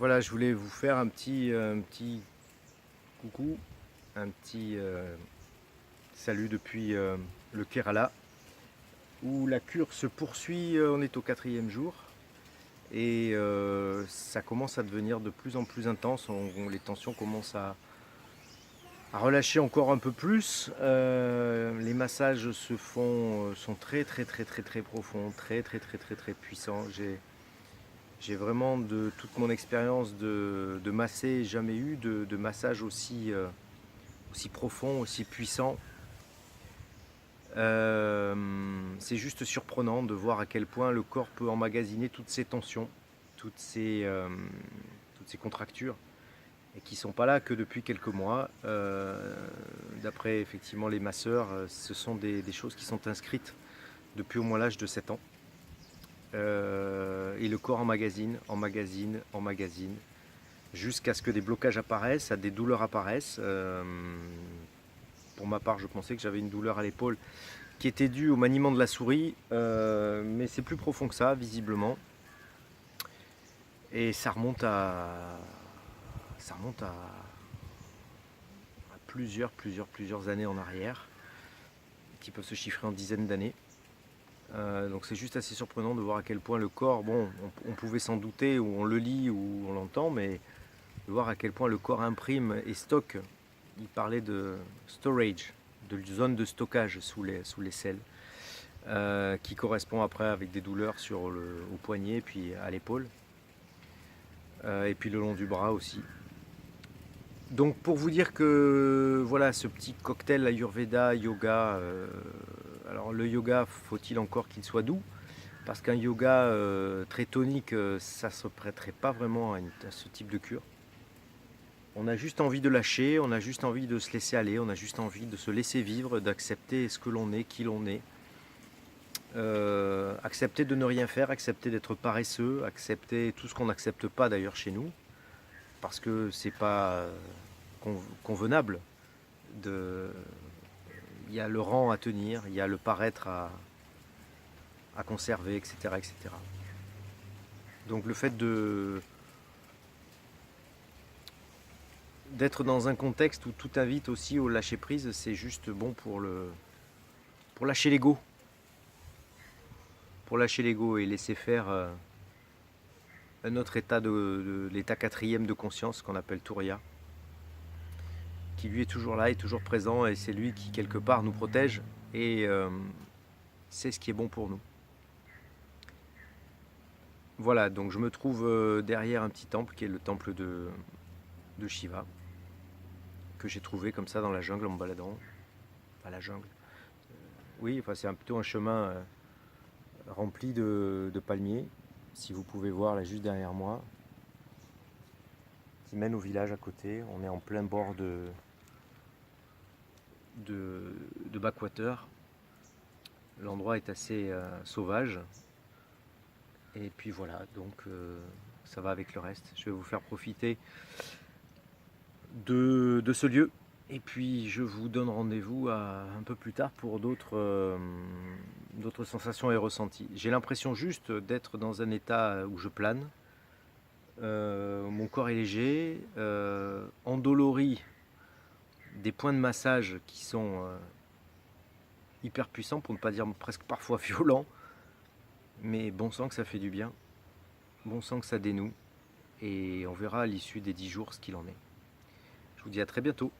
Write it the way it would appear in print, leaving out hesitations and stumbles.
Voilà, je voulais vous faire un petit coucou, un petit salut depuis le Kerala, où la cure se poursuit. On est au 4e jour et ça commence à devenir de plus en plus intense. Les tensions commencent à relâcher encore un peu plus. Les massages sont très très très très très profonds, très très très très très puissants. J'ai vraiment, de toute mon expérience de masser, jamais eu de massage aussi profond, aussi puissant. C'est juste surprenant de voir à quel point le corps peut emmagasiner toutes ces tensions, toutes ces, euh, toutes ces contractures, et qui ne sont pas là que depuis quelques mois. D'après effectivement les masseurs, ce sont des choses qui sont inscrites depuis au moins l'âge de 7 ans. Et le corps emmagasine, emmagasine, emmagasine, jusqu'à ce que des blocages apparaissent, à des douleurs apparaissent. Pour ma part, je pensais que j'avais une douleur à l'épaule qui était due au maniement de la souris, mais c'est plus profond que ça, visiblement. Et ça remonte à plusieurs années en arrière, qui peuvent se chiffrer en dizaines d'années. Donc c'est juste assez surprenant de voir à quel point le corps, bon, on pouvait s'en douter, ou on le lit, ou on l'entend, mais de voir à quel point le corps imprime et stocke. Il parlait de storage, de zone de stockage sous les selles, qui correspond après avec des douleurs au poignet, puis à l'épaule, et puis le long du bras aussi. Donc pour vous dire que voilà, ce petit cocktail Ayurveda, yoga, alors le yoga, faut-il encore qu'il soit doux? Parce qu'un yoga très tonique, ça ne se prêterait pas vraiment à ce type de cure. On a juste envie de lâcher, on a juste envie de se laisser aller, on a juste envie de se laisser vivre, d'accepter ce que l'on est, qui l'on est. Accepter de ne rien faire, accepter d'être paresseux, accepter tout ce qu'on n'accepte pas d'ailleurs chez nous, parce que c'est pas convenable. Il y a le rang à tenir, il y a le paraître à conserver, etc., etc. Donc le fait d'être dans un contexte où tout invite aussi au lâcher prise, c'est juste bon pour lâcher l'ego, et laisser faire un autre état de l'état 4e de conscience qu'on appelle Turiya, qui lui est toujours là, est toujours présent, et c'est lui qui quelque part nous protège et c'est ce qui est bon pour nous. Voilà, donc je me trouve derrière un petit temple qui est le temple de Shiva, que j'ai trouvé comme ça dans la jungle en me baladant. Enfin, la jungle. Oui, enfin, c'est plutôt un chemin rempli de palmiers, si vous pouvez voir là juste derrière moi, qui mène au village à côté. On est en plein bord de backwater. L'endroit est assez sauvage. Et puis voilà, donc ça va avec le reste. Je vais vous faire profiter de ce lieu. Et puis je vous donne rendez-vous un peu plus tard pour d'autres sensations et ressentis. J'ai l'impression juste d'être dans un état où je plane. Mon corps est léger, endolori, des points de massage qui sont hyper puissants, pour ne pas dire presque parfois violents. Mais bon sang que ça fait du bien, bon sang que ça dénoue. Et on verra à l'issue des 10 jours ce qu'il en est. Je vous dis à très bientôt.